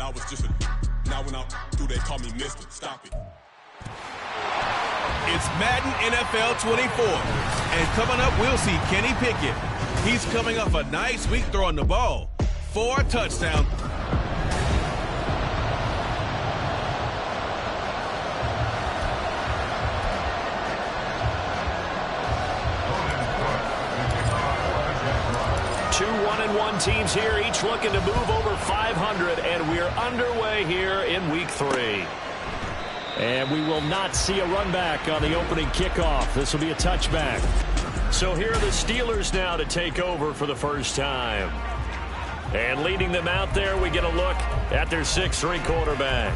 I was just a now when I do they call me Mister. Stop it. It's Madden NFL 24. And coming up, we'll see Kenny Pickett. He's coming off a nice week throwing the ball. 4 touchdowns. Two 1-1 teams here, each looking to move over 500, and we're underway here in week 3. And we will not see a run back on the opening kickoff. This will be a touchback. So here are the Steelers now to take over for the first time. And leading them out there, we get a look at their 6'3" quarterback.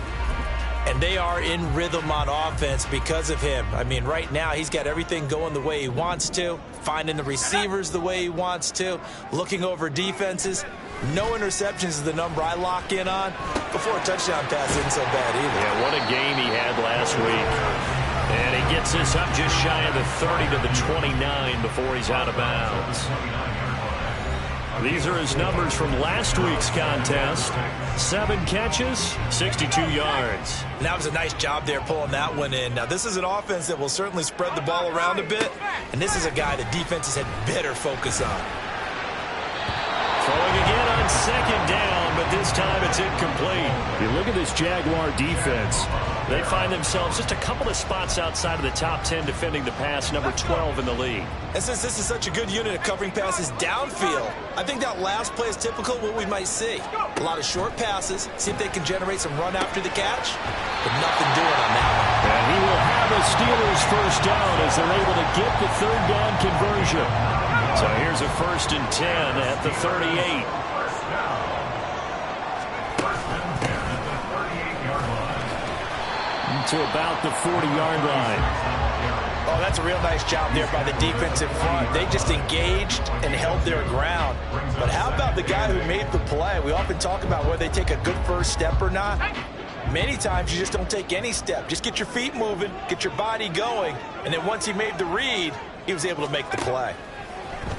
And they are in rhythm on offense because of him. I mean, right now, he's got everything going the way he wants to, finding the receivers the way he wants to, looking over defenses. No interceptions is the number I lock in on. Before a touchdown pass isn't so bad either. Yeah, what a game he had last week. And he gets this up just shy of the 30 to the 29 before he's out of bounds. These are his numbers from last week's contest. 7 catches, 62 yards. And that was a nice job there pulling that one in. Now, this is an offense that will certainly spread the ball around a bit. And this is a guy the defenses had better focus on. Throwing again on 2nd down, but this time it's incomplete. You look at this Jaguar defense. They find themselves just a couple of spots outside of the top 10 defending the pass, number 12 in the league. And since this is such a good unit of covering passes downfield, I think that last play is typical of what we might see. A lot of short passes, see if they can generate some run after the catch, but nothing doing on that one. And he will have a Steelers first down as they're able to get the 3rd down conversion. So here's a 1st and 10 at the 38. To about the 40-yard line. Oh, that's a real nice job there by the defensive front. They just engaged and held their ground. But how about the guy who made the play? We often talk about whether they take a good first step or not. Many times you just don't take any step. Just get your feet moving, get your body going, and then once he made the read, he was able to make the play.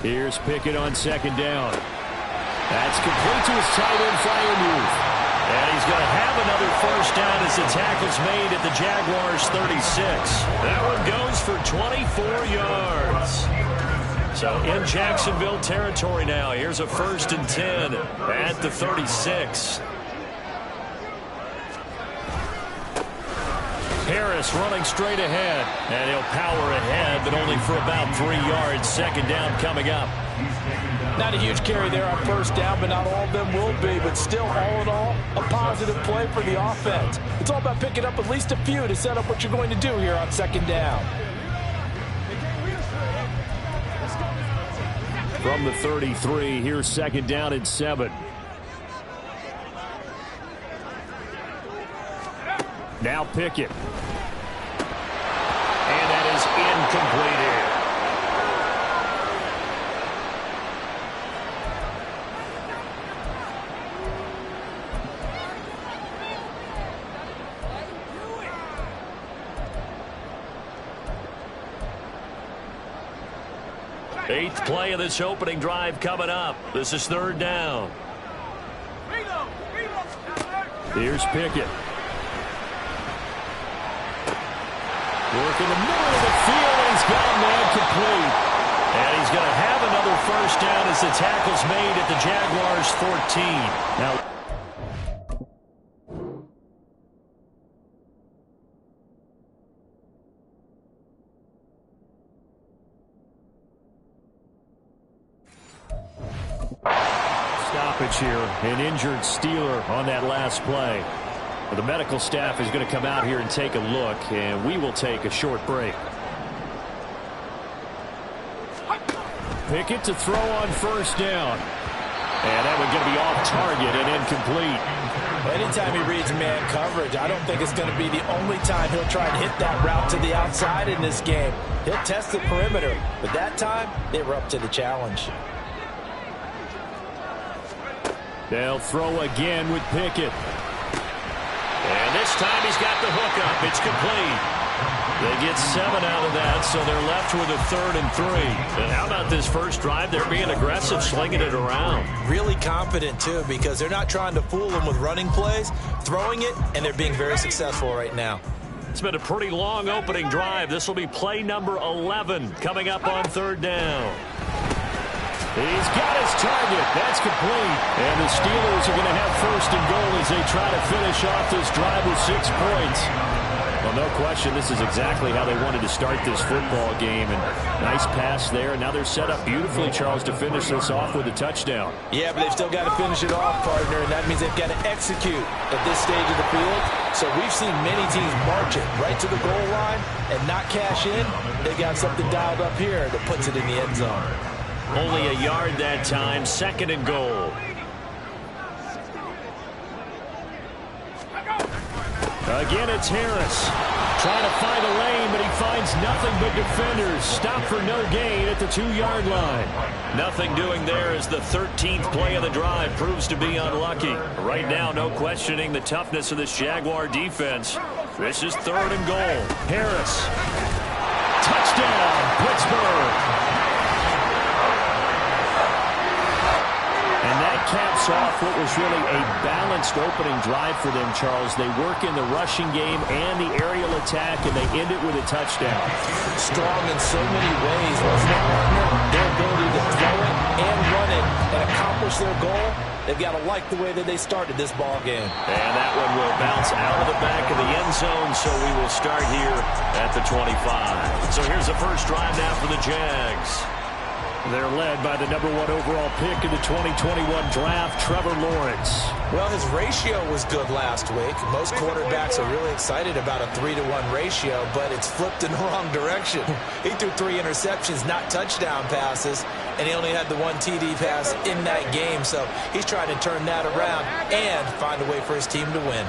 Here's Pickett on 2nd down. That's complete to his tight end flyer move. And he's going to have another first down as the tackle's made at the Jaguars 36. That one goes for 24 yards. So in Jacksonville territory now. Here's a 1st and 10 at the 36. Harris running straight ahead. And he'll power ahead, but only for about 3 yards. 2nd down coming up. Not a huge carry there on 1st down, but not all of them will be. But still, all in all, a positive play for the offense. It's all about picking up at least a few to set up what you're going to do here on 2nd down. From the 33, here's 2nd down and 7. Now Pickett. And that is incomplete here. Eighth play of this opening drive coming up. This is 3rd down. Here's Pickett. Work in the middle of the field, and he's got a man complete. And he's going to have another first down as the tackle's made at the Jaguars 14. Now, stoppage here, an injured Steeler on that last play. The medical staff is going to come out here and take a look, and we will take a short break. Pickett to throw on 1st down. And that one going to be off target and incomplete. Anytime he reads man coverage, I don't think it's going to be the only time he'll try and hit that route to the outside in this game. He'll test the perimeter, but that time they were up to the challenge. They'll throw again with Pickett. And this time he's got the hookup. It's complete. They get 7 out of that, so they're left with a 3rd and 3. And how about this first drive? They're being aggressive, slinging it around. Really confident, too, because they're not trying to fool them with running plays, throwing it, and they're being very successful right now. It's been a pretty long opening drive. This will be play number 11 coming up on 3rd down. He's got his target. That's complete. And the Steelers are going to have 1st and goal as they try to finish off this drive with 6 points. Well, no question, this is exactly how they wanted to start this football game. And nice pass there. Now they're set up beautifully, Charles, to finish this off with a touchdown. Yeah, but they've still got to finish it off, partner, and that means they've got to execute at this stage of the field. So we've seen many teams march it right to the goal line and not cash in. They got something dialed up here that puts it in the end zone. Only a yard that time, 2nd and goal. Again, it's Harris. Trying to find a lane, but he finds nothing but defenders. Stop for no gain at the 2-yard line. Nothing doing there as the 13th play of the drive proves to be unlucky. Right now, no questioning the toughness of this Jaguar defense. This is 3rd and goal. Harris. Touchdown, Pittsburgh. And that caps off what was really a balanced opening drive for them, Charles. They work in the rushing game and the aerial attack, and they end it with a touchdown. Strong in so many ways, wasn't it, partner? Their ability to throw it and run it and accomplish their goal, they've got to like the way that they started this ball game. And that one will bounce out of the back of the end zone, so we will start here at the 25. So here's the first drive now for the Jags. They're led by the #1 overall pick in the 2021 draft, Trevor Lawrence. Well, his ratio was good last week. Most quarterbacks are really excited about a 3-to-1 ratio, but it's flipped in the wrong direction. He threw 3 interceptions, not touchdown passes, and he only had the 1 TD pass in that game. So he's trying to turn that around and find a way for his team to win.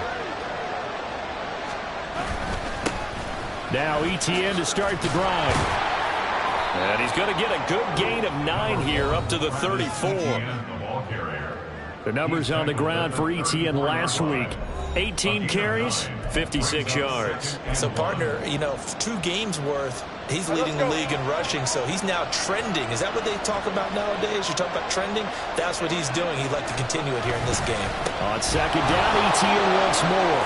Now ETN to start the drive. And he's going to get a good gain of 9 here up to the 34. The numbers on the ground for ETN last week. 18 carries, 56 yards. So, partner, 2 games worth, he's leading the league in rushing, so he's now trending. Is that what they talk about nowadays? You talk about trending? That's what he's doing. He'd like to continue it here in this game. On 2nd down, ETN once more.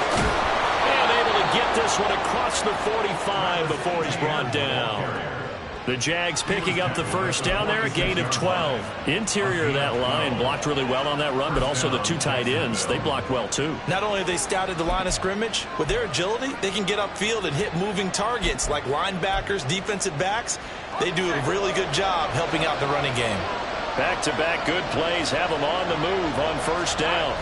And able to get this one across the 45 before he's brought down. The Jags picking up the first down there, a gain of 12. Interior of that line blocked really well on that run, but also the 2 tight ends, they blocked well too. Not only have they scouted the line of scrimmage, with their agility, they can get upfield and hit moving targets like linebackers, defensive backs. They do a really good job helping out the running game. Back-to-back good plays have them on the move on 1st down.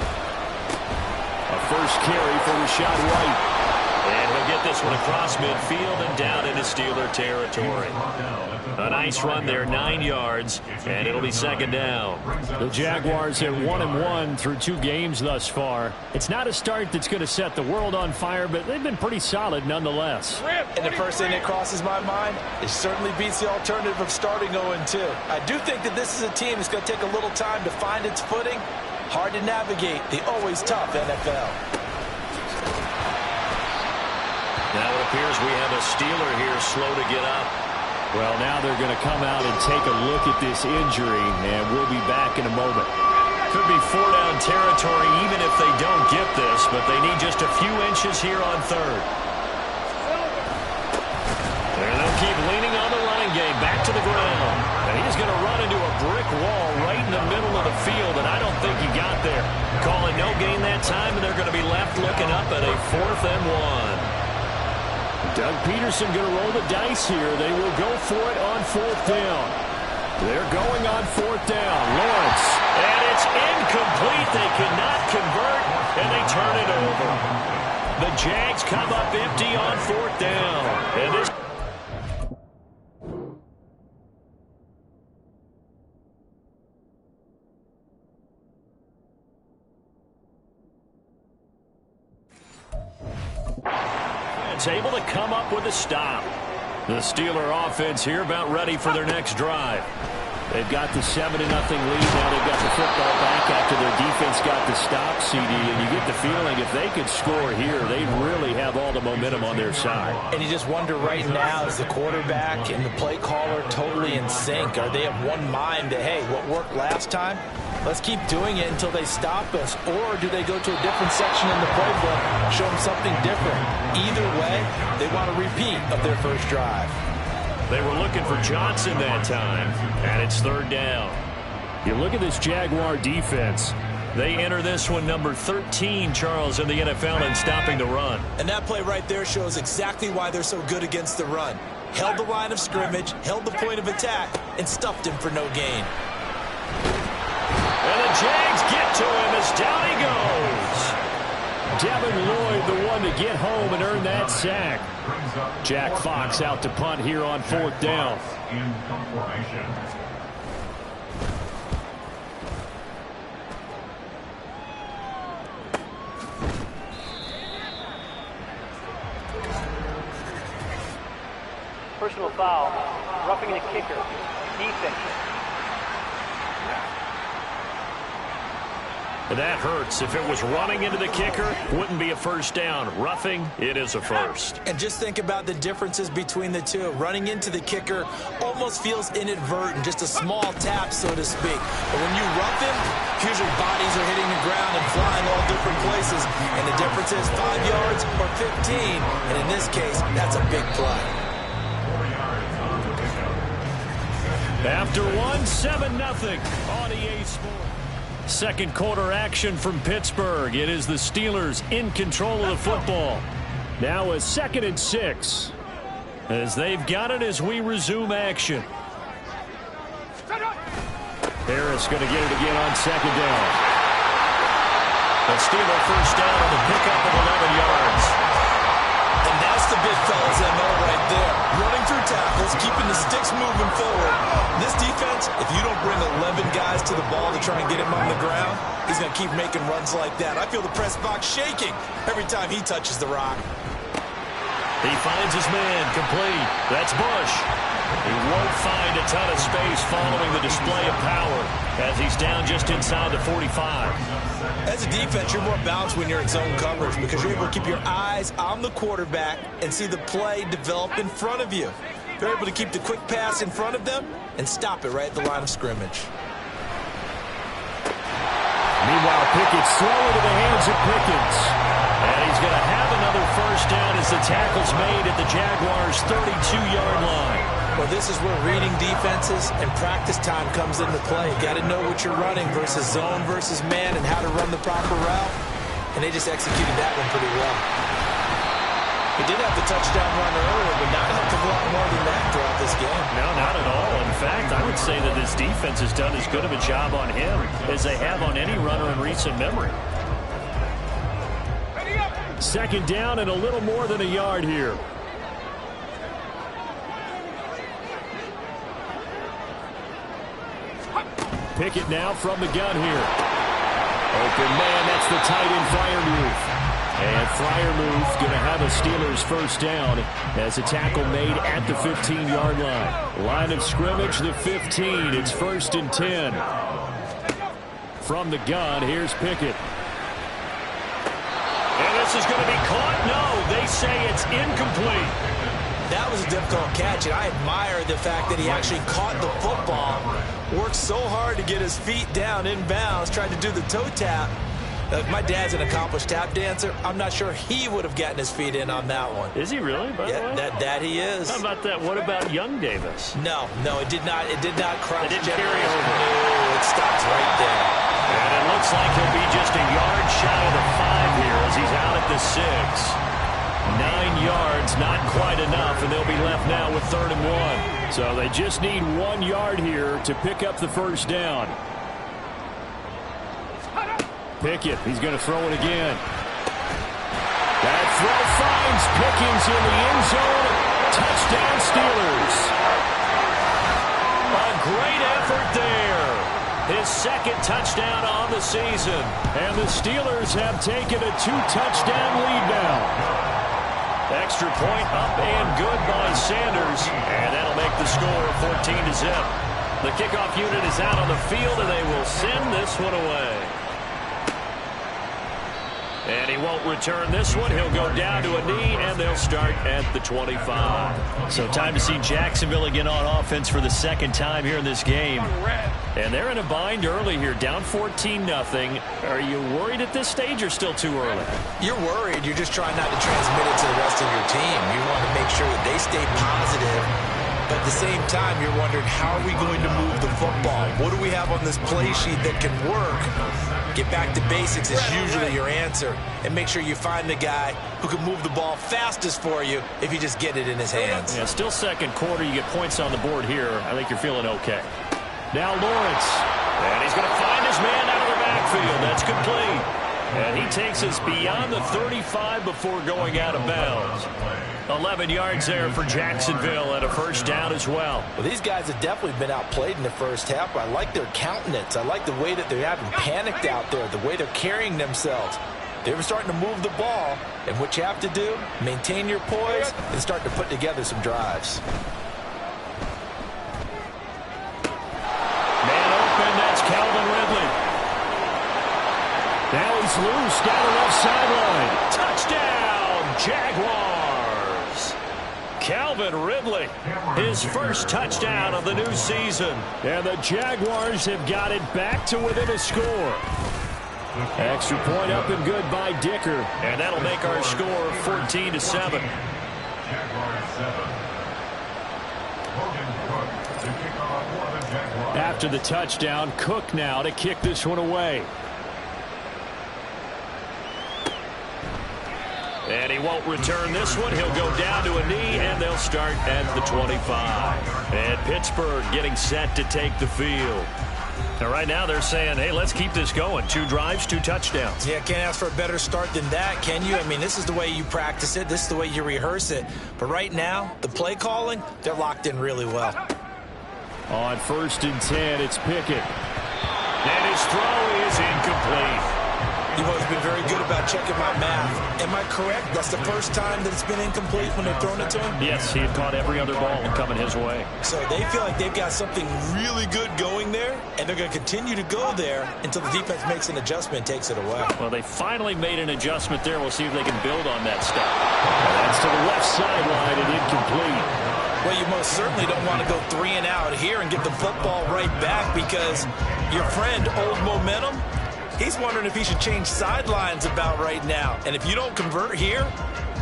A first carry for Rashad White. And he'll get this one across midfield and down into Steeler territory. A nice run there, 9 yards, and it'll be 2nd down. The Jaguars are 1-1 through 2 games thus far. It's not a start that's going to set the world on fire, but they've been pretty solid nonetheless. And the first thing that crosses my mind, it certainly beats the alternative of starting 0-2. I do think that this is a team that's going to take a little time to find its footing. Hard to navigate the always tough NFL. Now it appears we have a Steeler here slow to get up. Well, now they're going to come out and take a look at this injury, and we'll be back in a moment. Could be 4-down territory even if they don't get this, but they need just a few inches here on 3rd. And they'll keep leaning on the running game, back to the ground. And he's going to run into a brick wall right in the middle of the field, and I don't think he got there. Call it no gain that time, and they're going to be left looking up at a 4th and 1. Doug Peterson going to roll the dice here. They will go for it on 4th down. They're going on 4th down. Lawrence. And it's incomplete. They cannot convert, and they turn it over. The Jags come up empty on 4th down. And this able to come up with a stop. The Steeler offense here about ready for their next drive. They've got the 7-0 lead. Now they've got the football back after their defense got the stop, CD. And you get the feeling if they could score here, they'd really have all the momentum on their side. And you just wonder right now, is the quarterback and the play caller totally in sync? Are they of one mind that, hey, what worked last time, let's keep doing it until they stop us? Or do they go to a different section in the playbook, show them something different? Either way, they want a repeat of their first drive. They were looking for Johnson that time, and it's 3rd down. You look at this Jaguar defense. They enter this one number 13, Charles, in the NFL in stopping the run. And that play right there shows exactly why they're so good against the run. Held the line of scrimmage, held the point of attack, and stuffed him for no gain. And the Jags get to him as down he goes. Devin Lloyd, the one to get home and earn that sack. Jack Fox out to punt here on 4th down. Personal foul, roughing the kicker, defense. That hurts. If it was running into the kicker, wouldn't be a first down. Roughing, it is a first. And just think about the differences between the two. Running into the kicker almost feels inadvertent, just a small tap, so to speak. But when you rough him, usually bodies are hitting the ground and flying all different places. And the difference is 5 yards or 15. And in this case, that's a big play. After 7-0 on EA Sports. Second quarter action from Pittsburgh. It is the Steelers in control of the football. Now a 2nd and 6 as they've got it as we resume action. Harris going to get it again on 2nd down. The Steeler first down on the pickup of 11 yards. And that's the big fella's MO right there. Running through tackles, keeping the sticks moving forward. This defense, if you don't bring 11 guys to the ball to try and get him on the ground, he's going to keep making runs like that. I feel the press box shaking every time he touches the rock. He finds his man, complete. That's Bush. He won't find a ton of space following the display of power as he's down just inside the 45. As a defense, you're more balanced when you're in zone coverage because you're able to keep your eyes on the quarterback and see the play develop in front of you. You're able to keep the quick pass in front of them and stop it right at the line of scrimmage. Meanwhile, Pickett's throwing to the hands of Pickens. And he's going to have another first down as the tackle's made at the Jaguars' 32-yard line. Well, this is where reading defenses and practice time comes into play. You got to know what you're running versus zone versus man and how to run the proper route. And they just executed that one pretty well. He did have the touchdown run earlier, but not a heck of a lot more than that throughout this game. No, not at all. In fact, I would say that this defense has done as good of a job on him as they have on any runner in recent memory. 2nd down and a little more than a yard here. Pickett now from the gun here. Open man, that's the tight end Freiermuth. And Freiermuth going to have a Steelers first down as a tackle made at the 15-yard line. Line of scrimmage, the 15. It's 1st and 10. From the gun, here's Pickett. And this is going to be caught. No, they say it's incomplete. That was a difficult catch, and I admire the fact that he actually caught the football, worked so hard to get his feet down inbounds, tried to do the toe tap. My dad's an accomplished tap dancer. I'm not sure he would have gotten his feet in on that one. Is he really? By the way? That he is. How about that? What about Young Davis? No, it did not. It did not cross. It didn't carry over. No, it stops right there. And it looks like he'll be just a yard shy of the 5 here as he's out at the 6. 9 yards, not quite enough, and they'll be left now with 3rd and 1. So they just need 1 yard here to pick up the first down. Pickett, he's going to throw it again. That throw finds Pickens in the end zone. Touchdown Steelers. A great effort there. His 2nd touchdown on the season. And the Steelers have taken a 2-touchdown lead now. Extra point up and good by Sanders. And that'll make the score 14-0. The kickoff unit is out on the field, and they will send this one away. And he won't return this one. He'll go down to a knee, and they'll start at the 25. So time to see Jacksonville again on offense for the second time here in this game. And they're in a bind early here, down 14-0. Are you worried at this stage or still too early? You're worried. You're just trying not to transmit it to the rest of your team. You want to make sure that they stay positive. But at the same time, you're wondering, how are we going to move the football? What do we have on this play sheet that can work? Get back to basics is usually your answer. And make sure you find the guy who can move the ball fastest for you if you just get it in his hands. Yeah, still second quarter. You get points on the board here. I think you're feeling okay. Now Lawrence. And he's going to find his man out of the backfield. That's complete. And he takes us beyond the 35 before going out of bounds. 11 yards there for Jacksonville and a first down as well. Well, these guys have definitely been outplayed in the first half. I like their countenance. I like the way that they haven't panicked out there, the way they're carrying themselves. They were starting to move the ball, and what you have to do, maintain your poise and start to put together some drives. Man open, that's Calvin Ridley. Now he's loose down the left sideline. Touchdown, Jaguars. Calvin Ridley, his first touchdown of the new season. And the Jaguars have got it back to within a score. Extra point up and good by Dicker. And that'll make our score 14-7. After the touchdown, Cook now to kick this one away. And he won't return this one. He'll go down to a knee, and they'll start at the 25. And Pittsburgh getting set to take the field. Now, right now, they're saying, hey, let's keep this going. 2 drives, 2 touchdowns. Yeah, can't ask for a better start than that, can you? I mean, this is the way you practice it. This is the way you rehearse it. But right now, the play calling, they're locked in really well. On 1st and 10, it's Pickett. And his throw is incomplete. You've always been very good about checking my math. Am I correct? That's the first time that it's been incomplete when they've thrown it to him? Yes, he had caught every other ball coming his way. So they feel like they've got something really good going there, and they're going to continue to go there until the defense makes an adjustment and takes it away. Well, they finally made an adjustment there. We'll see if they can build on that stuff. And that's to the left sideline and incomplete. Well, you most certainly don't want to go 3 and out here and get the football right back, because your friend, Old Momentum, he's wondering if he should change sidelines about right now. And if you don't convert here,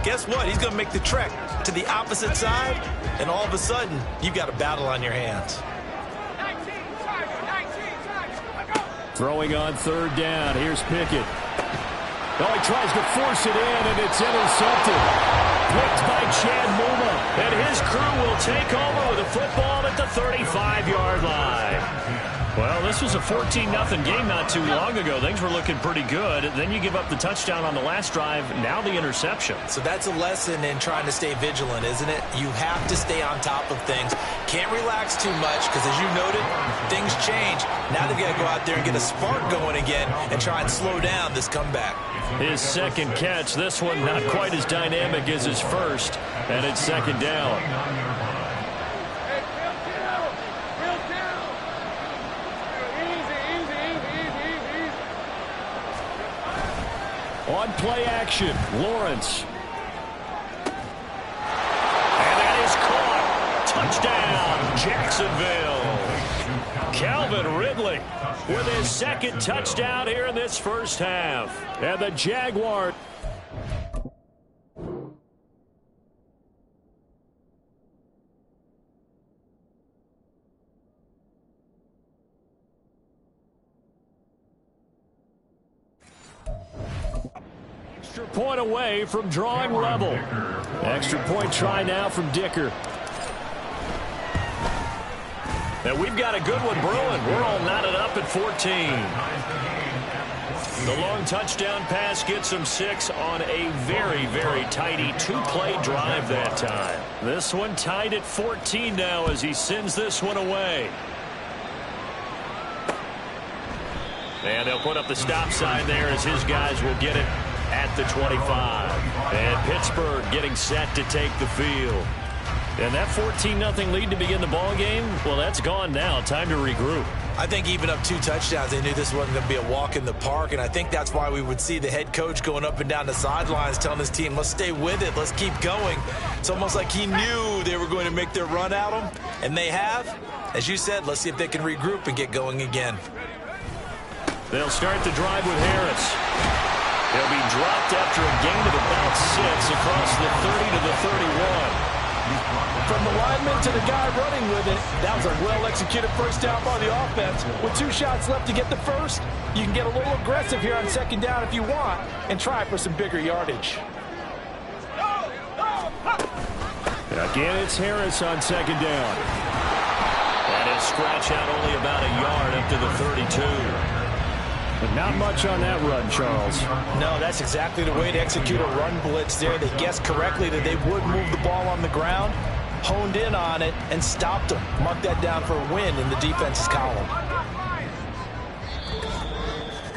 guess what? He's going to make the trek to the opposite side, and all of a sudden, you've got a battle on your hands. Throwing on 3rd down. Here's Pickett. Oh, he tries to force it in, and it's intercepted. Picked by Chad Muma. And his crew will take over with a football at the 35-yard line. Well, this was a 14-0 game not too long ago. Things were looking pretty good. Then you give up the touchdown on the last drive. Now the interception. So that's a lesson in trying to stay vigilant, isn't it? You have to stay on top of things. Can't relax too much, because as you noted, things change. Now they've got to go out there and get a spark going again and try and slow down this comeback. His second catch, this one not quite as dynamic as his first, and it's 2nd down. On play action, Lawrence. And that is caught. Touchdown, Jacksonville. Calvin Ridley with his 2nd touchdown here in this first half. And the Jaguars. Extra point away from drawing level. Extra point try now from Dicker. And we've got a good one brewing. We're all knotted up at 14. The long touchdown pass gets them 6 on a very, very tidy 2-play drive that time. This one tied at 14 now as he sends this one away. And they'll put up the stop sign there as his guys will get it at the 25. And Pittsburgh getting set to take the field. And that 14-0 lead to begin the ball game, well, that's gone now. Time to regroup. I think even up 2 touchdowns, they knew this wasn't going to be a walk in the park, and I think that's why we would see the head coach going up and down the sidelines telling his team, let's stay with it, let's keep going. It's almost like he knew they were going to make their run at him, and they have. As you said, let's see if they can regroup and get going again. They'll start the drive with Harris. He'll be dropped after a gain of about 6 across the 30 to the 31. From the lineman to the guy running with it, that was a well-executed first down by the offense. With 2 shots left to get the first, you can get a little aggressive here on second down if you want and try for some bigger yardage. Again, it's Harris on second down. And he'll scratch out only about a yard up to the 32. But not much on that run, Charles. No, that's exactly the way to execute a run blitz there. They guessed correctly that they would move the ball on the ground, honed in on it, and stopped them. Mark that down for a win in the defense's column.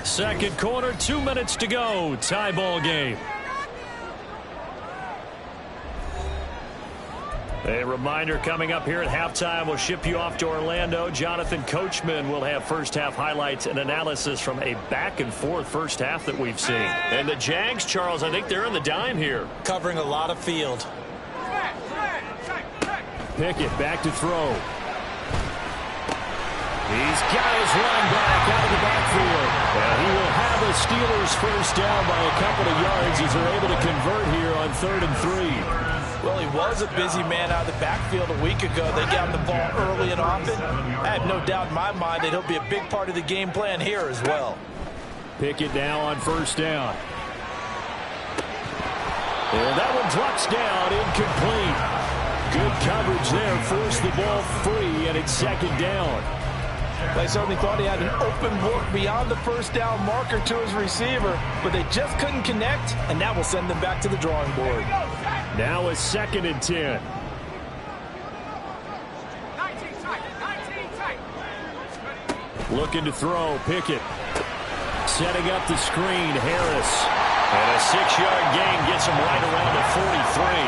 Second quarter, 2 minutes to go. Tie ball game. A reminder coming up here at halftime. We'll ship you off to Orlando. Jonathan Coachman will have first-half highlights and analysis from a back-and-forth first half that we've seen. And the Jags, Charles, I think they're in the dime here. Covering a lot of field. Pickett back to throw. He's got his run back out of the backfield. And he will have the Steelers first down by a couple of yards as they're able to convert here on 3rd and 3. Well, he was a busy man out of the backfield a week ago. They got him the ball early and often. I have no doubt in my mind that he'll be a big part of the game plan here as well. Pickett now on first down. And that one drops down, incomplete. Good coverage there, forced the ball free, and it's second down. They certainly thought he had an open look beyond the first down marker to his receiver, but they just couldn't connect, and that will send them back to the drawing board. Now a 2nd and 10. Looking to throw, Pickett. Setting up the screen, Harris. And a 6-yard gain gets him right around the 43.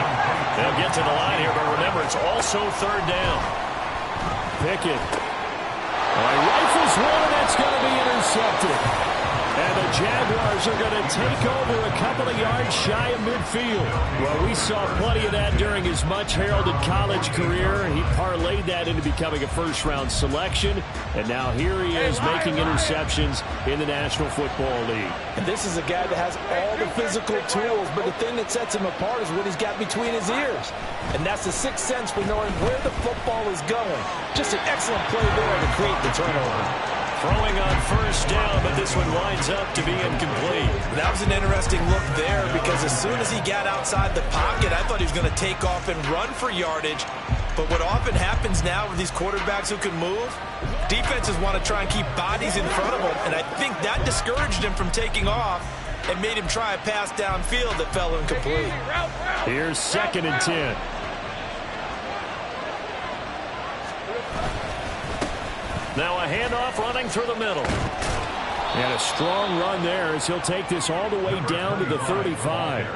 They'll get to the line here, but remember, it's also 3rd down. Pickett. Well, he rifles one, and that's going to be intercepted. And the Jaguars are going to take over a couple of yards shy of midfield. Well, we saw plenty of that during his much-heralded college career. He parlayed that into becoming a first-round selection. And now here he is making interceptions in the National Football League. And this is a guy that has all the physical tools, but the thing that sets him apart is what he's got between his ears. And that's the sixth sense for knowing where the football is going. Just an excellent play there to create the turnover. Throwing on first down, but this one winds up to be incomplete. That was an interesting look there because as soon as he got outside the pocket, I thought he was going to take off and run for yardage. But what often happens now with these quarterbacks who can move, defenses want to try and keep bodies in front of them, and I think that discouraged him from taking off and made him try a pass downfield that fell incomplete. Here's 2nd and 10. Now a handoff running through the middle. And a strong run there as he'll take this all the way down to the 35.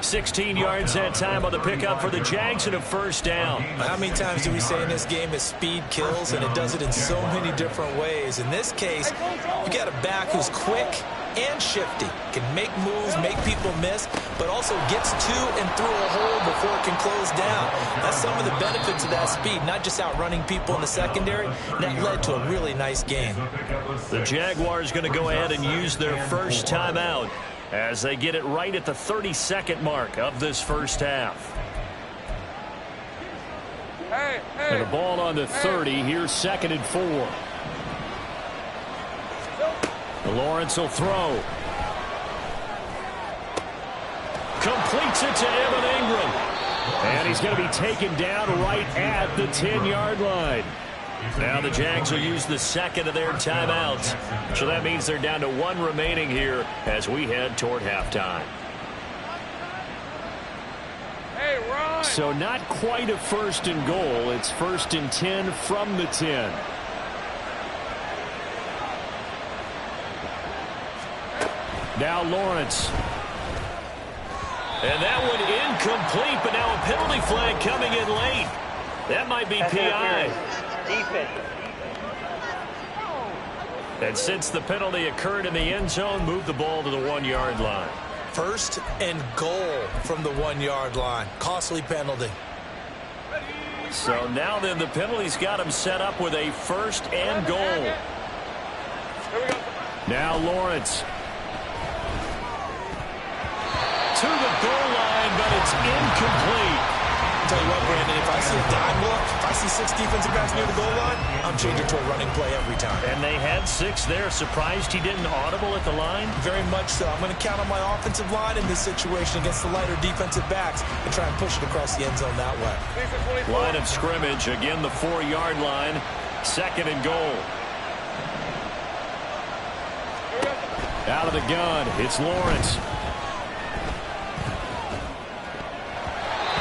16 yards that time on the pickup for the Jags and a first down. How many times do we say in this game that speed kills, and it does it in so many different ways? In this case, you got a back who's quick and shifty, can make moves, make people miss, but also gets to and through a hole before it can close down. That's some of the benefits of that speed, not just outrunning people in the secondary. And that led to a really nice game. The Jaguars going to go ahead and use their first timeout as they get it right at the 32nd mark of this first half. And the ball on the 30. Here's 2nd and 4. Lawrence will throw. Completes it to Evan Ingram. And he's going to be taken down right at the 10-yard line. Now the Jags will use the second of their timeouts. So that means they're down to 1 remaining here as we head toward halftime. So not quite a 1st and goal. It's 1st and 10 from the 10. Now Lawrence. And that one incomplete, but now a penalty flag coming in late. That might be PI. Defense. And since the penalty occurred in the end zone, move the ball to the 1-yard line. First and goal from the 1-yard line. Costly penalty. So now then the penalty's got him set up with a first and goal. Now Lawrence. To the goal line, but it's incomplete. Tell you what, Brandon, if I see a dime look, if I see 6 defensive backs near the goal line, I'm changing to a running play every time. And they had 6 there. Surprised he didn't audible at the line? Very much so. I'm going to count on my offensive line in this situation against the lighter defensive backs and try and push it across the end zone that way. Line of scrimmage, again the 4-yard line. Second and goal. Out of the gun, it's Lawrence.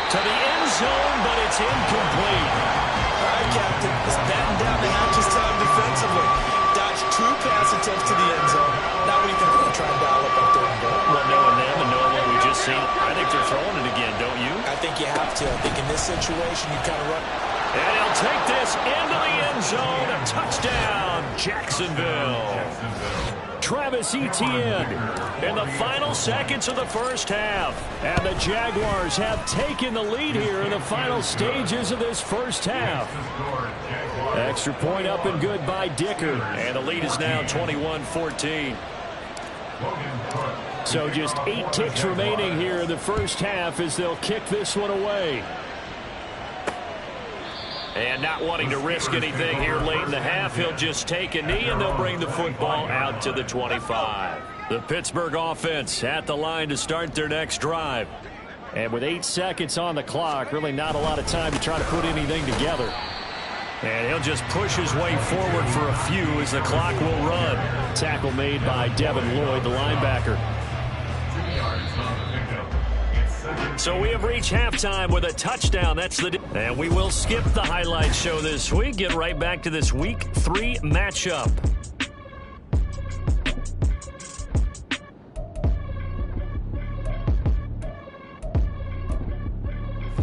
To the end zone, but it's incomplete. All right, Captain. Let's batten down the hatches time defensively. Dodge 2 pass attempts to the end zone. Now what do you think we're going to try and dial up on 3rd and goal? Well, knowing them and knowing what we just seen, I think they're throwing it again, don't you? I think you have to. I think in this situation, you kind of run. And he'll take this into the end zone. A touchdown, Jacksonville. Travis Etienne in the final seconds of the first half. And the Jaguars have taken the lead here in the final stages of this first half. Extra point up and good by Dicker. And the lead is now 21-14. So just 8 ticks remaining here in the first half as they'll kick this one away. And not wanting to risk anything here late in the half, he'll just take a knee and they'll bring the football out to the 25. The Pittsburgh offense at the line to start their next drive. And with 8 seconds on the clock, really not a lot of time to try to put anything together. And he'll just push his way forward for a few as the clock will run. Tackle made by Devin Lloyd, the linebacker. So we have reached halftime with a touchdown. And we will skip the highlight show this week. Get right back to this Week 3 matchup.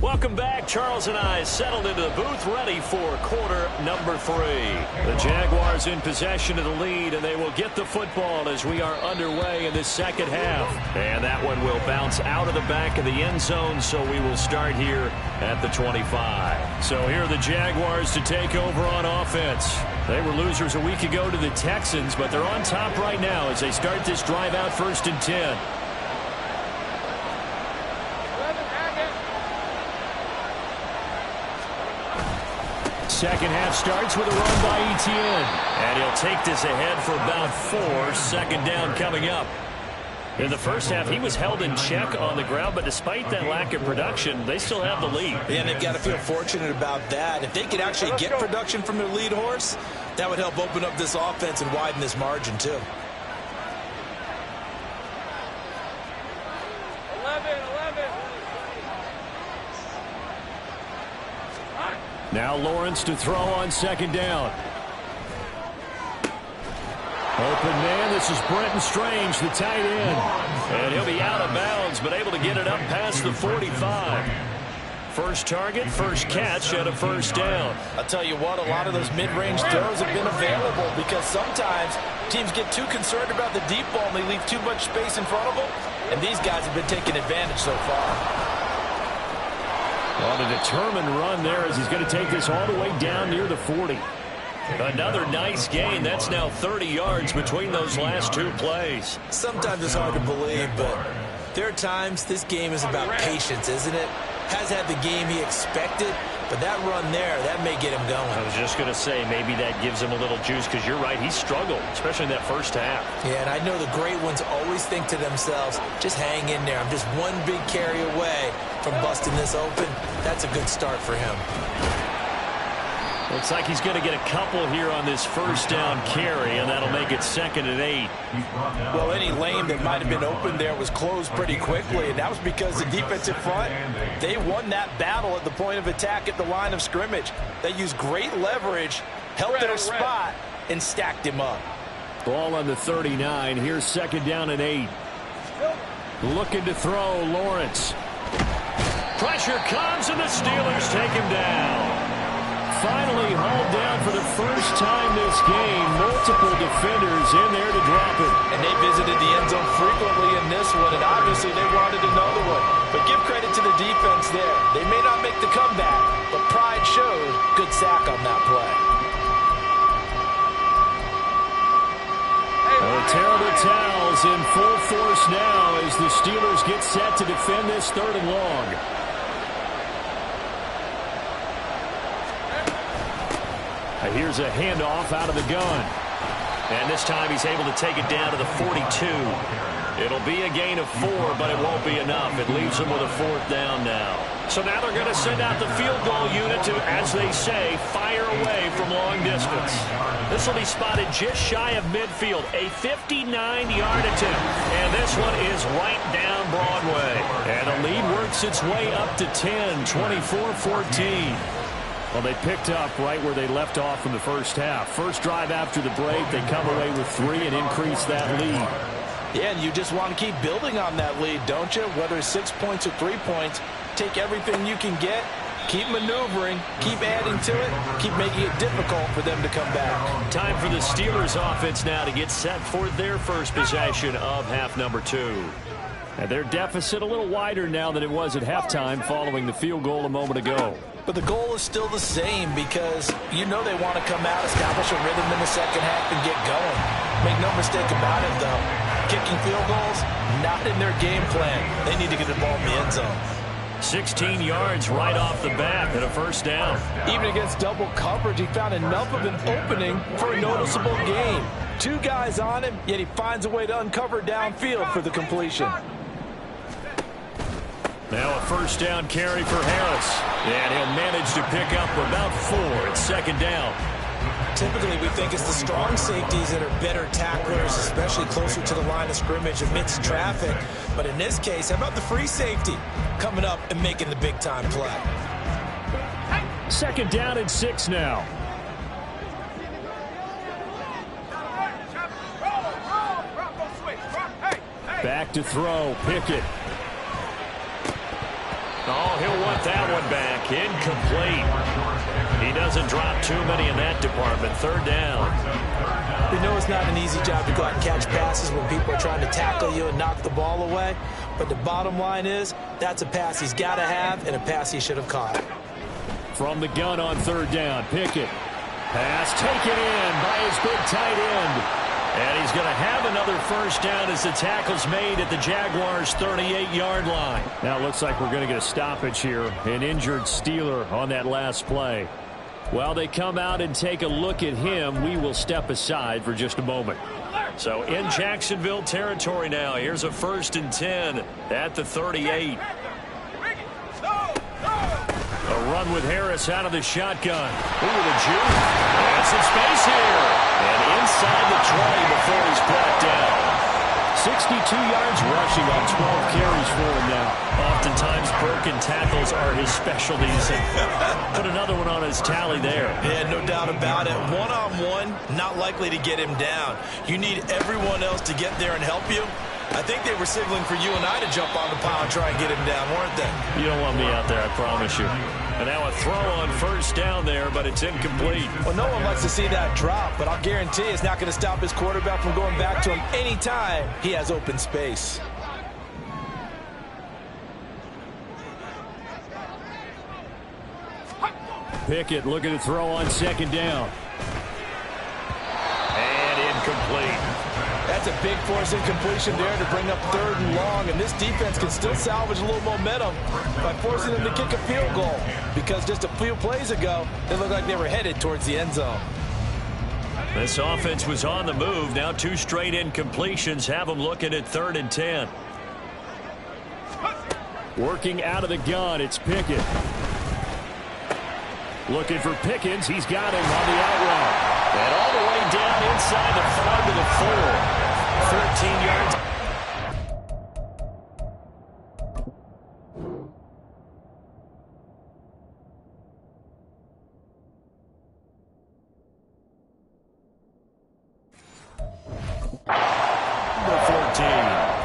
Welcome back. Charles and I settled into the booth ready for quarter number 3. The Jaguars in possession of the lead, and they will get the football as we are underway in this second half. And that one will bounce out of the back of the end zone, so we will start here at the 25. So here are the Jaguars to take over on offense. They were losers a week ago to the Texans, but they're on top right now as they start this drive out 1st and 10. Second half starts with a run by Etienne. And he'll take this ahead for about 4. 2nd down coming up. In the first half, he was held in check on the ground, but despite that lack of production, they still have the lead. And they've got to feel fortunate about that. If they could actually get production from their lead horse, that would help open up this offense and widen this margin too. 11. Now Lawrence to throw on 2nd down. Open man, this is Brenton Strange, the tight end. And he'll be out of bounds, but able to get it up past the 45. First target, first catch, and a 1st down. I'll tell you what, a lot of those mid-range throws have been available because sometimes teams get too concerned about the deep ball and they leave too much space in front of them. And these guys have been taking advantage so far. On a determined run there as he's going to take this all the way down near the 40. Another nice gain. That's now 30 yards between those last 2 plays. Sometimes it's hard to believe, but there are times this game is about patience, isn't it? Has had the game he expected, but that run there, that may get him going. I was just going to say maybe that gives him a little juice because you're right, he struggled, especially in that first half. Yeah, and I know the great ones always think to themselves, just hang in there. I'm just one big carry away from busting this open. That's a good start for him. Looks like he's going to get a couple here on this 1st down carry, and that'll make it 2nd and 8. Well, any lane that might have been open there was closed pretty quickly, and that was because the defensive front, they won that battle at the point of attack at the line of scrimmage. They used great leverage, held their spot, and stacked him up. Ball on the 39. Here's 2nd down and 8. Looking to throw, Lawrence. Pressure comes, and the Steelers take him down. Finally hauled down for the first time this game. Multiple defenders in there to drop it. And they visited the end zone frequently in this one, and obviously they wanted another one. But give credit to the defense there. They may not make the comeback, but pride showed. Good sack on that play. The terrible towels in full force now as the Steelers get set to defend this 3rd and long. Here's a handoff out of the gun. And this time he's able to take it down to the 42. It'll be a gain of 4, but it won't be enough. It leaves them with a 4th down now. So now they're going to send out the field goal unit to, as they say, fire away from long distance. This will be spotted just shy of midfield, a 59-yard attempt. And this one is right down Broadway. And the lead works its way up to 10, 24-14. Well, they picked up right where they left off in the first half. First drive after the break, they come away with 3 and increase that lead. Yeah, and you just want to keep building on that lead, don't you? Whether it's 6 points or 3 points, take everything you can get, keep maneuvering, keep adding to it, keep making it difficult for them to come back. Time for the Steelers offense now to get set for their first possession of half number 2. And their deficit a little wider now than it was at halftime following the field goal a moment ago. But the goal is still the same because you know they want to come out, establish a rhythm in the second half, and get going. Make no mistake about it, though. Kicking field goals, not in their game plan. They need to get the ball in the end zone. 16 yards right off the bat and a first down. Even against double coverage, he found enough of an opening for a noticeable gain. 2 guys on him, yet he finds a way to uncover downfield for the completion. Now a first down carry for Harris. And he'll manage to pick up about 4 at second down. Typically, we think it's the strong safeties that are better tacklers, especially closer to the line of scrimmage amidst traffic. But in this case, how about the free safety coming up and making the big-time play? Second down and 6 now. Back to throw. Pickett. Oh, he'll want that one back. Incomplete. He doesn't drop too many in that department. Third down. We know it's not an easy job to go out and catch passes when people are trying to tackle you and knock the ball away. But the bottom line is, that's a pass he's got to have and a pass he should have caught. From the gun on third down, Pickett. Pass taken in by his big tight end. And he's going to have another first down as the tackle's made at the Jaguars' 38-yard line. Now it looks like we're going to get a stoppage here. An injured Steeler on that last play. While they come out and take a look at him, we will step aside for just a moment. So in Jacksonville territory now. Here's a 1st and 10 at the 38. A run with Harris out of the shotgun. Ooh, the juke. And some space here. And inside the 20 before he's brought down. 62 yards rushing on 12 carries for him now. Oftentimes broken tackles are his specialties. And put another one on his tally there. Yeah, no doubt about it. One-on-one, not likely to get him down. You need everyone else to get there and help you. I think they were signaling for you and I to jump on the pile and try and get him down, weren't they? You don't want me out there, I promise you. And now a throw on first down there, but it's incomplete. Well, no one likes to see that drop, but I'll guarantee it's not going to stop his quarterback from going back to him anytime he has open space. Pickett looking to throw on second down. And incomplete. That's a big force incompletion there to bring up 3rd and long, and this defense can still salvage a little momentum by forcing them to kick a field goal, because just a few plays ago, they looked like they were headed towards the end zone. This offense was on the move. Now 2 straight incompletions have them looking at 3rd and 10. Working out of the gun, it's Pickett. Looking for Pickens. He's got him on the out route. And all the way down inside the 5 to the 4. 13 yards.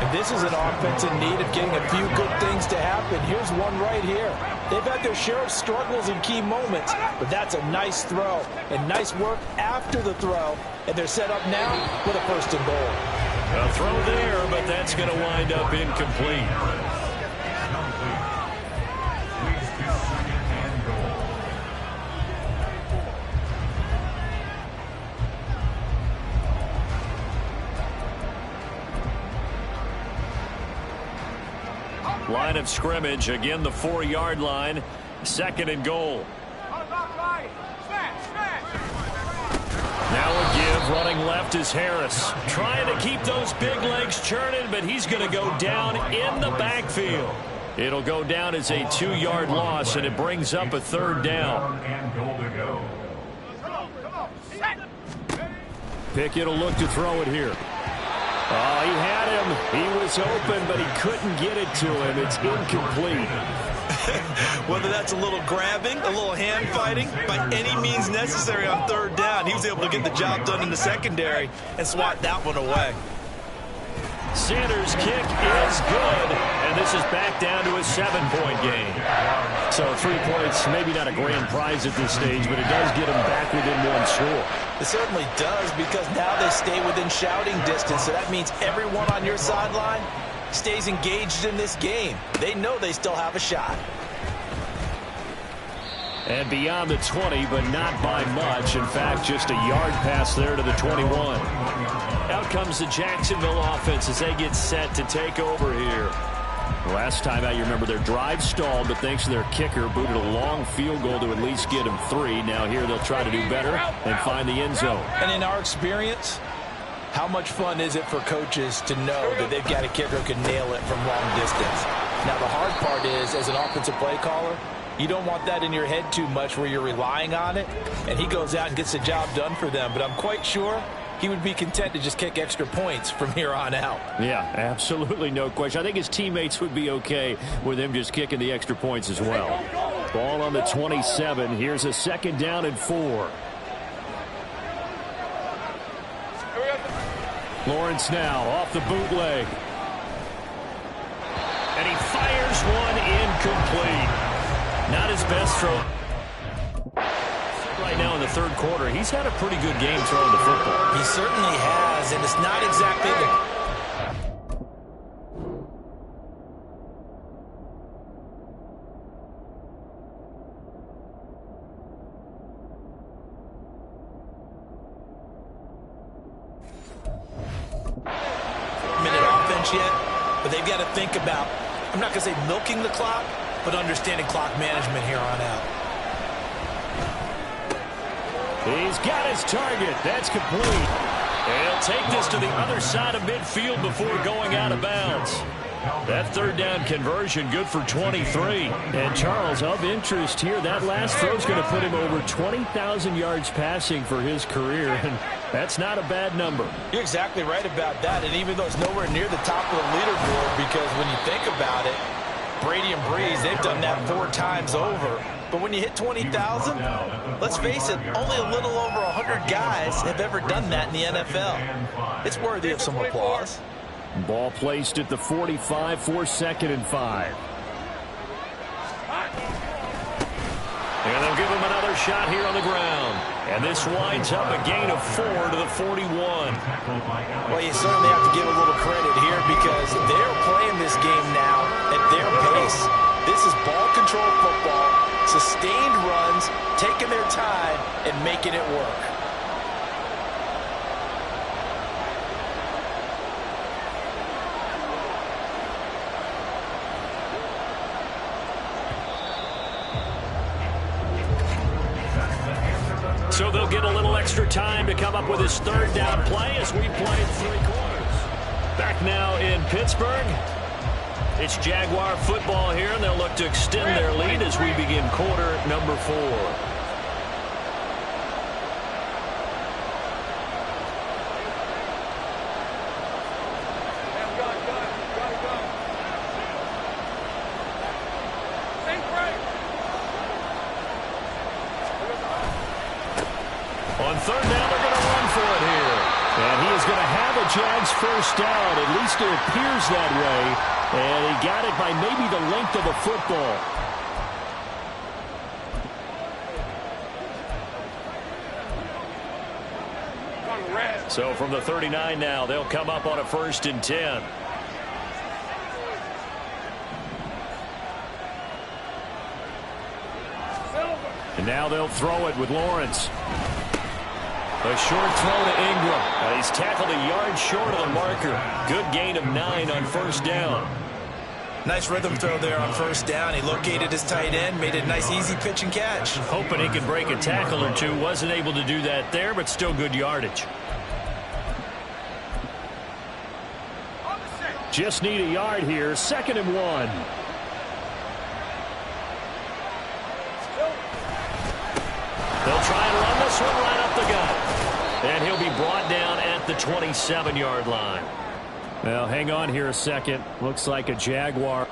And this is an offense in need of getting a few good things to happen. Here's one right here. They've had their share of struggles in key moments, but that's a nice throw and nice work after the throw. And they're set up now with a 1st and goal. A throw there, but that's going to wind up incomplete. Line of scrimmage, again the 4-yard line, 2nd and goal. Now a give, running left is Harris. Trying to keep those big legs churning, but he's going to go down in the backfield. It'll go down as a 2-yard loss, and it brings up a 3rd down. Pickett will look to throw it here. Oh, he had him. He was open, but he couldn't get it to him. It's incomplete. Whether that's a little grabbing, a little hand fighting, by any means necessary on 3rd down, he was able to get the job done in the secondary and swat that one away. Sanders' kick is good, and this is back down to a 7-point game. So 3 points, maybe not a grand prize at this stage, but it does get them back within 1 score. It certainly does, because now they stay within shouting distance, so that means everyone on your sideline stays engaged in this game. They know they still have a shot. And beyond the 20, but not by much. In fact, just a yard pass there to the 21. Out comes the Jacksonville offense as they get set to take over here. Last time out, you remember their drive stalled, but thanks to their kicker, booted a long field goal to at least get them 3. Now here they'll try to do better and find the end zone. And in our experience, how much fun is it for coaches to know that they've got a kicker who can nail it from long distance? Now the hard part is, as an offensive play caller, you don't want that in your head too much where you're relying on it, and he goes out and gets the job done for them. But I'm quite sure he would be content to just kick extra points from here on out. Yeah, absolutely no question. I think his teammates would be okay with him just kicking the extra points as well. Ball on the 27. Here's a 2nd down and 4. Lawrence now off the bootleg. And he fires one incomplete. Not his best throw. Right now in the 3rd quarter, he's had a pretty good game throwing the football. He certainly has, and it's not exactly minute offense yet, but they've got to think about, I'm not going to say milking the clock, but understanding clock management here on out. He's got his target. That's complete. And he'll take this to the other side of midfield before going out of bounds. That 3rd down conversion good for 23. And Charles, of interest here, that last throw is going to put him over 20,000 yards passing for his career. And that's not a bad number. You're exactly right about that. And even though it's nowhere near the top of the leaderboard, because when you think about it, Brady and Breeze, they've done that 4 times over. But when you hit 20,000, let's face it, only a little over 100 guys have ever done that in the NFL. It's worthy of some applause. Ball placed at the 45 for 2nd and 5. And they'll give him another shot here on the ground. And this winds up a gain of 4 to the 41. Well, you certainly have to give a little credit here because they're playing this game now at their pace. This is ball control football, sustained runs, taking their time and making it work. So they'll get a little extra time to come up with his 3rd down play as we played 3 quarters. Back now in Pittsburgh. It's Jaguar football here, and they'll look to extend their lead as we begin quarter number 4. On 3rd down, they're going to run for it here. And he is going to have a the Jags first down. At least it appears that way. And he got it by maybe the length of a football. So from the 39 now, they'll come up on a 1st and 10. And now they'll throw it with Lawrence. A short throw to Ingram. He's tackled a yard short of the marker. Good gain of 9 on 1st down. Nice rhythm throw there on 1st down. He located his tight end, made it a nice easy pitch and catch. Hoping he could break a tackle or two. Wasn't able to do that there, but still good yardage. Just need a yard here. 2nd and 1. They'll try and run this one right up the gut. And he'll be brought down at the 27-yard line. Well, hang on here a second. Looks like a Jaguar.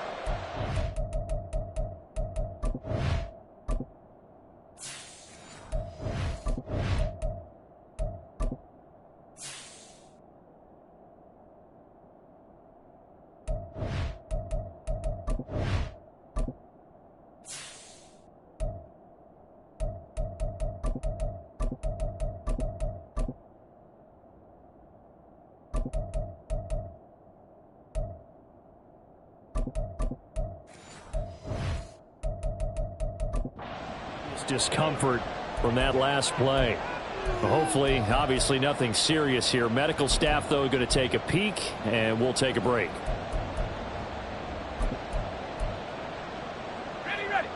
Discomfort from that last play. Hopefully, obviously nothing serious here. Medical staff, though, going to take a peek, and we'll take a break. Ready.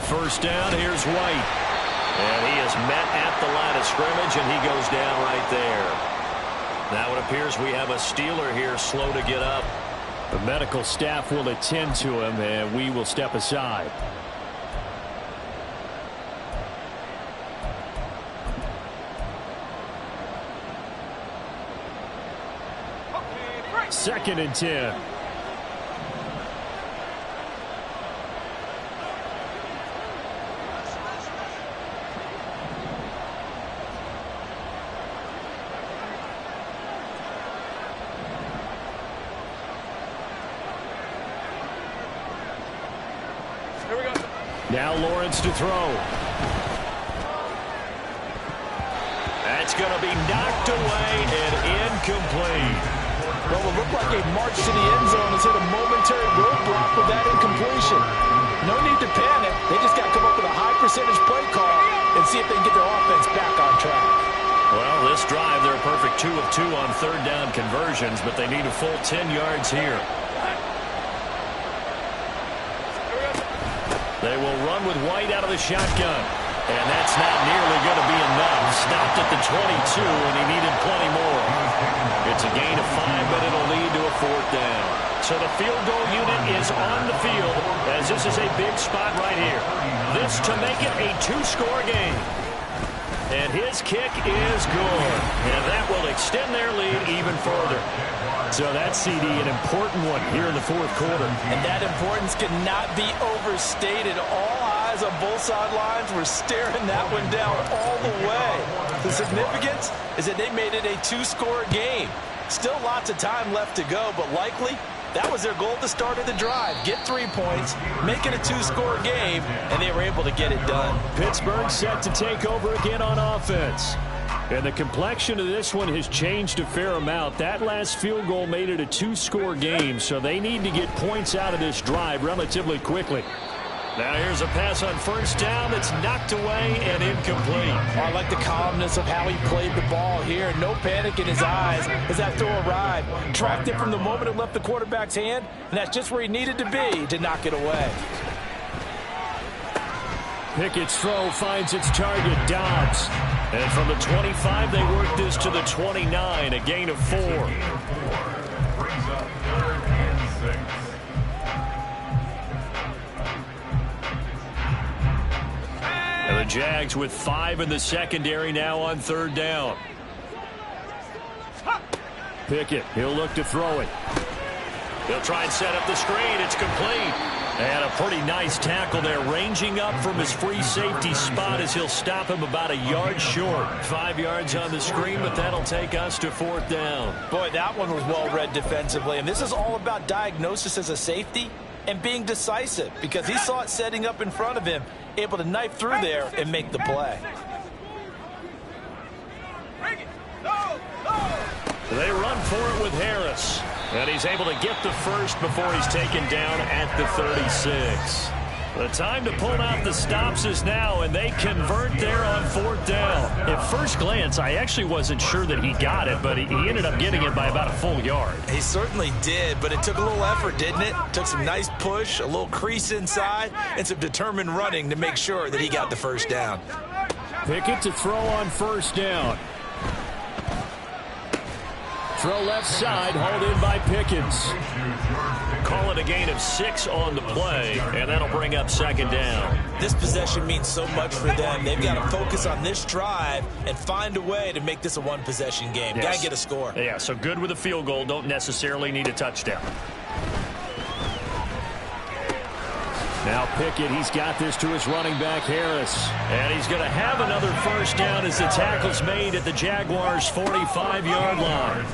First down, here's White. And he is met at the line of scrimmage, and he goes down right there. Now it appears we have a Steeler here slow to get up. The medical staff will attend to him, and we will step aside. Second and 10. Now Lawrence to throw. That's going to be knocked away and incomplete. Well, it looked like a march to the end zone has hit a momentary roadblock with that incompletion. No need to panic. They just got to come up with a high percentage play call and see if they can get their offense back on track. Well, this drive, they're a perfect 2 of 2 on 3rd down conversions, but they need a full 10 yards here. They will run with White out of the shotgun. And that's not nearly going to be enough. Stopped at the 22, and he needed plenty more. It's a gain of 5, but it'll lead to a 4th down. So the field goal unit is on the field, as this is a big spot right here. This to make it a 2-score game. And his kick is good. And that will extend their lead even further. So that's, CD, an important one here in the 4th quarter. And that importance cannot be overstated. All eyes on both sidelines were staring that one down all the way. The significance is that they made it a 2-score game. Still lots of time left to go, but likely that was their goal at the start of the drive. Get 3 points, make it a 2-score game, and they were able to get it done. Pittsburgh set to take over again on offense. And the complexion of this one has changed a fair amount. That last field goal made it a 2-score game, so they need to get points out of this drive relatively quickly. Now here's a pass on 1st down that's knocked away and incomplete. I like the calmness of how he played the ball here. No panic in his eyes as that throw arrived. Tracked it from the moment it left the quarterback's hand, and that's just where he needed to be to knock it away. Pickett's throw finds its target, Dobbs. And from the 25, they work this to the 29, a gain of 4. And the Jags with 5 in the secondary now on 3rd down. Pickett, he'll look to throw it. He'll try and set up the screen. It's complete. And a pretty nice tackle there, ranging up from his free safety spot as he'll stop him about a yard short. 5 yards on the screen, but that'll take us to 4th down. Boy, that one was well read defensively. And this is all about diagnosis as a safety and being decisive, because he saw it setting up in front of him, able to knife through there and make the play. They run for it with Harris. And he's able to get the first before he's taken down at the 36. The time to pull out the stops is now, and they convert there on 4th down. At first glance, I actually wasn't sure that he got it, but he ended up getting it by about a full yard. He certainly did, but it took a little effort, didn't it? Took some nice push, a little crease inside, and some determined running to make sure that he got the first down. Pickett to throw on 1st down. Throw left side, hauled in by Pickens. Call it a gain of 6 on the play, and that'll bring up 2nd down. This possession means so much for them. They've got to focus on this drive and find a way to make this a one-possession game. Yes. Got to get a score. Yeah, so good with a field goal. Don't necessarily need a touchdown. Now Pickett, he's got this to his running back, Harris. And he's going to have another first down as the tackle's made at the Jaguars' 45-yard line.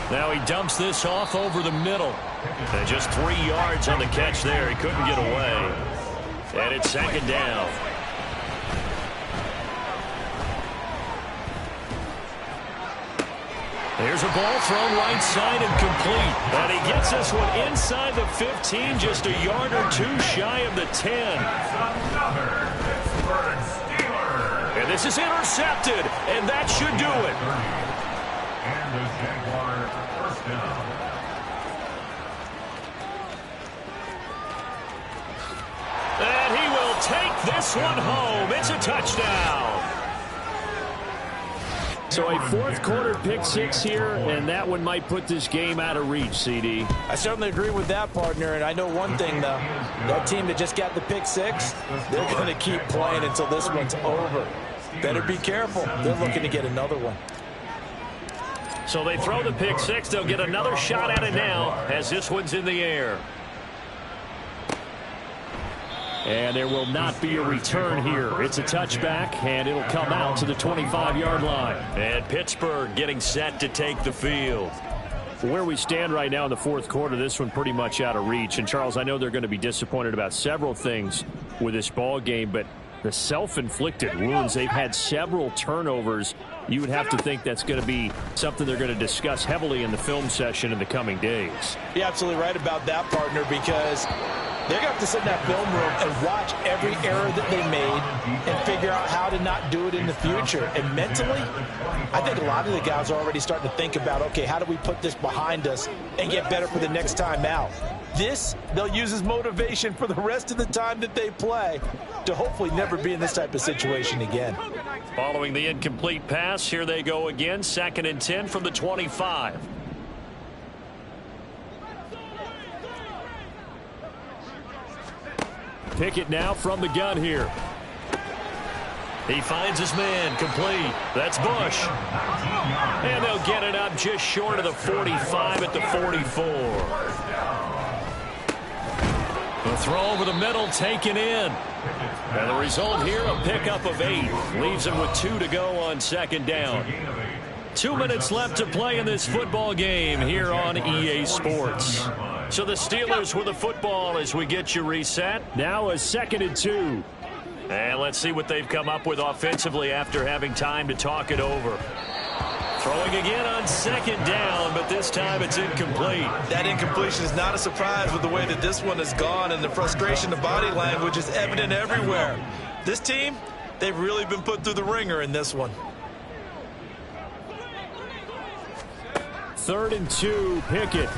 Now he dumps this off over the middle. And just 3 yards on the catch there. He couldn't get away. And it's 2nd down. Here's a ball thrown right side and complete. And he gets this one inside the 15, just a yard or 2 shy of the 10. And this is intercepted, and that should do it. And the Jaguar first down. And he will take this one home. It's a touchdown. So a 4th quarter pick 6 here, and that one might put this game out of reach, CD. I certainly agree with that, partner, and I know one thing, though. That team that just got the pick 6, they're going to keep playing until this one's over. Better be careful. They're looking to get another one. So they throw the pick 6. They'll get another shot at it now as this one's in the air. And there will not be a return here. It's a touchback, and it'll come out to the 25-yard line. And Pittsburgh getting set to take the field. Where we stand right now in the 4th quarter, this one pretty much out of reach. And, Charles, I know they're going to be disappointed about several things with this ball game, but the self-inflicted wounds, they've had several turnovers. You would have to think that's going to be something they're going to discuss heavily in the film session in the coming days. You're absolutely right about that, partner, because they're going to have to sit in that film room and watch every error that they made and figure out how to not do it in the future. And mentally, I think a lot of the guys are already starting to think about, okay, how do we put this behind us and get better for the next time out? This, they'll use as motivation for the rest of the time that they play to hopefully never be in this type of situation again. Following the incomplete pass, here they go again. 2nd and 10 from the 25. Pickett now from the gun here. He finds his man, complete. That's Bush. And they'll get it up just short of the 45 at the 44. The throw over the middle taken in. And the result here, a pickup of 8. Leaves him with 2 to go on 2nd down. 2 minutes left to play in this football game here on EA Sports. So the Steelers with the football as we get you reset. Now a 2nd and 2. And let's see what they've come up with offensively after having time to talk it over. Throwing again on 2nd down, but this time it's incomplete. That incompletion is not a surprise with the way that this one has gone, and the frustration, the body language is evident everywhere. This team, they've really been put through the ringer in this one. 3rd and 2, Pickett.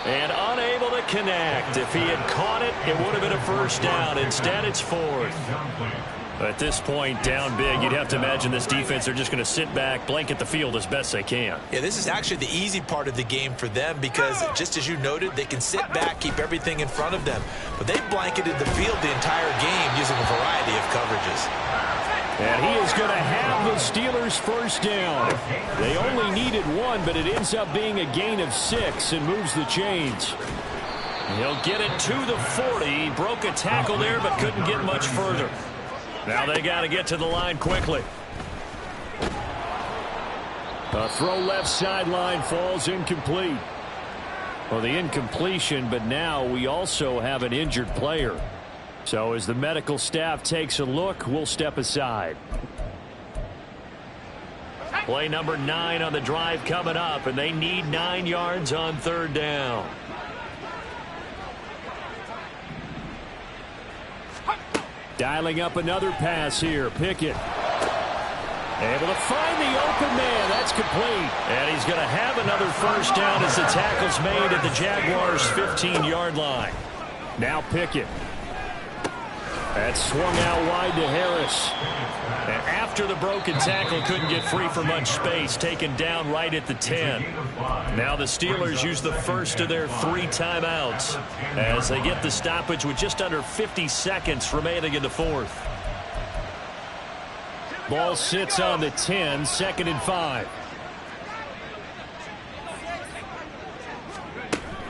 And unable to connect. If he had caught it, it would have been a first down. Instead, it's 4th. At this point, down big, you'd have to imagine this defense are just going to sit back, blanket the field as best they can. Yeah, this is actually the easy part of the game for them because, just as you noted, they can sit back, keep everything in front of them. But they blanketed the field the entire game using a variety of coverages. And he is going to have the Steelers first down. They only needed 1, but it ends up being a gain of 6 and moves the chains. He'll get it to the 40. He broke a tackle there, but couldn't get much further. Now they got to get to the line quickly. A throw left sideline falls incomplete. Well, the incompletion, but now we also have an injured player. So as the medical staff takes a look, we'll step aside. Play number 9 on the drive coming up, and they need 9 yards on third down. Dialing up another pass here. Pickett. Able to find the open man. That's complete. And he's going to have another first down as the tackle's made at the Jaguars' 15-yard line. Now Pickett. That's swung out wide to Harris. And after the broken tackle, couldn't get free for much space. Taken down right at the 10. Now the Steelers use the first of their 3 timeouts as they get the stoppage with just under 50 seconds remaining in the fourth. Ball sits on the 10, 2nd and 5.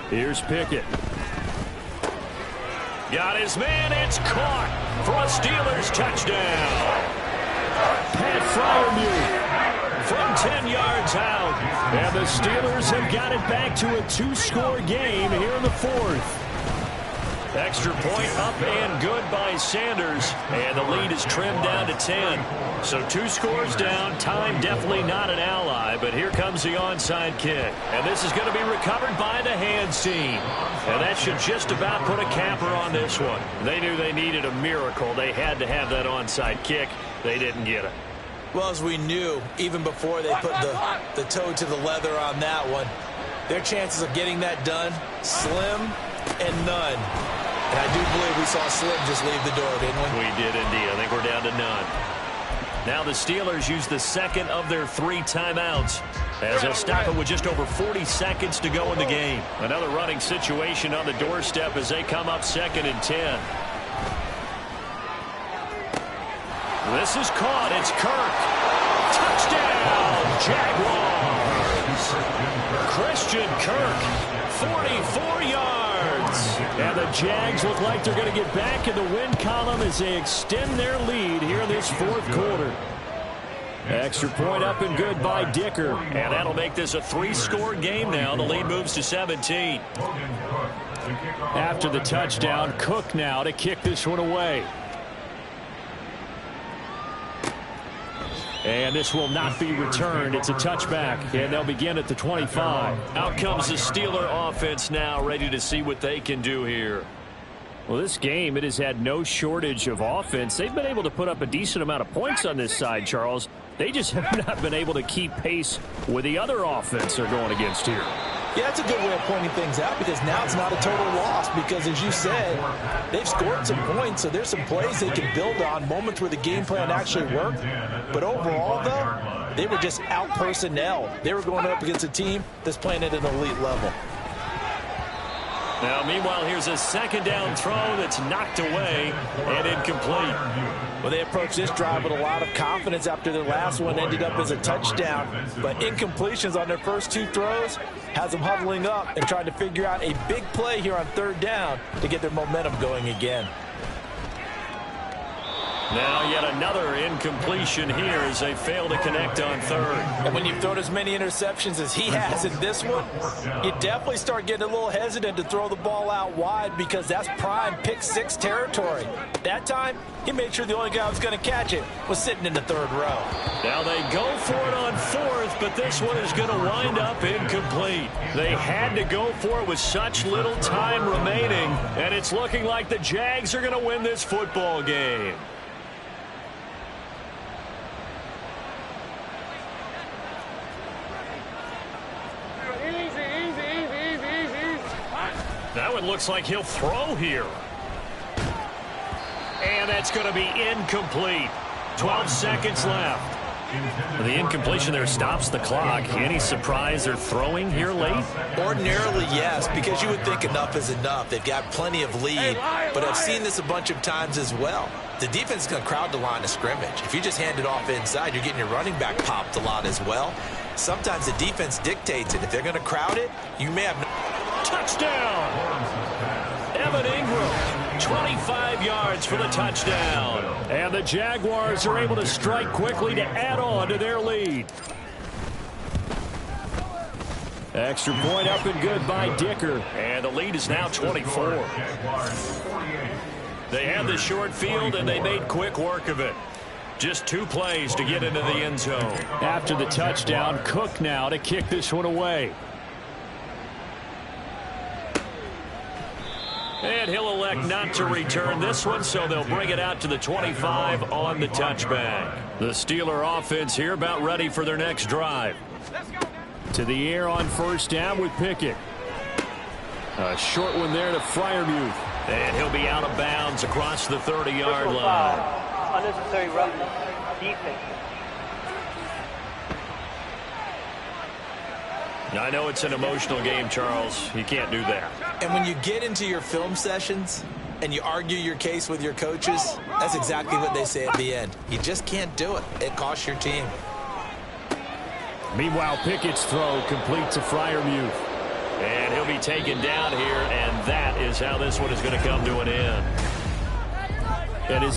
Here's Pickett. Got his man. It's caught for a Steelers touchdown. Pat Freiermuth from 10 yards out. And the Steelers have got it back to a 2-score game here in the fourth. Extra point up and good by Sanders. And the lead is trimmed down to 10. So 2 scores down. Time definitely not an ally. But here comes the onside kick. And this is going to be recovered by the hands team. And that should just about put a capper on this one. They knew they needed a miracle. They had to have that onside kick. They didn't get it. Well, as we knew, even before they put the toe to the leather on that one, their chances of getting that done, slim and none. And I do believe we saw Slim just leave the door, didn't we? We did indeed. I think we're down to none. Now the Steelers use the second of their 3 timeouts as they'll stop it with just over 40 seconds to go in the game. Another running situation on the doorstep as they come up 2nd and 10. This is caught. It's Kirk. Touchdown, Jaguars. Christian Kirk, 44 yards. And the Jags look like they're going to get back in the win column as they extend their lead here in this fourth quarter. Extra point up and good by Dicker. And that'll make this a 3-score game now. The lead moves to 17. After the touchdown, Cook now to kick this one away. And this will not be returned. It's a touchback, and they'll begin at the 25. Out comes the Steeler offense now, ready to see what they can do here. Well, this game, it has had no shortage of offense. They've been able to put up a decent amount of points on this side, Charles. They just have not been able to keep pace with the other offense they're going against here. Yeah, that's a good way of pointing things out because now it's not a total loss because, as you said, they've scored some points, so there's some plays they can build on, moments where the game plan actually worked. But overall, though, they were just out-personnel. They were going up against a team that's playing at an elite level. Now, meanwhile, here's a 2nd down throw that's knocked away and incomplete. Well, they approached this drive with a lot of confidence after their last one ended up as a touchdown. But incompletions on their first 2 throws has them huddling up and trying to figure out a big play here on 3rd down to get their momentum going again. Now yet another incompletion here as they fail to connect on 3rd. And when you've thrown as many interceptions as he has in this one, you definitely start getting a little hesitant to throw the ball out wide because that's prime pick 6 territory. That time, he made sure the only guy who was going to catch it was sitting in the 3rd row. Now they go for it on 4th, but this one is going to wind up incomplete. They had to go for it with such little time remaining, and it's looking like the Jags are going to win this football game. That one looks like he'll throw here. And that's going to be incomplete. 12 seconds left. The incompletion there stops the clock. Any surprise they're throwing here late? Ordinarily, yes, because you would think enough is enough. They've got plenty of lead, but I've seen this a bunch of times as well. The defense is going to crowd the line of scrimmage. If you just hand it off inside, you're getting your running back popped a lot as well. Sometimes the defense dictates it. If they're going to crowd it, you may have no Touchdown! Evan Ingram, 25 yards for the touchdown. And the Jaguars are able to strike quickly to add on to their lead. Extra point up and good by Dicker. And the lead is now 24. They had the short field, and they made quick work of it. Just 2 plays to get into the end zone. After the touchdown, Cook now to kick this one away. And he'll elect not to return this one, so they'll bring it out to the 25 on the touchback. The Steeler offense here about ready for their next drive. To the air on first down with Pickett. A short one there to Freiermuth. And he'll be out of bounds across the 30-yard line. Unnecessary roughness. Defense. I know it's an emotional game, Charles. You can't do that. And when you get into your film sessions and you argue your case with your coaches, that's exactly what they say at the end. You just can't do it. It costs your team. Meanwhile, Pickett's throw complete to Freiermuth. And he'll be taken down here, and that is how this one is going to come to an end. And his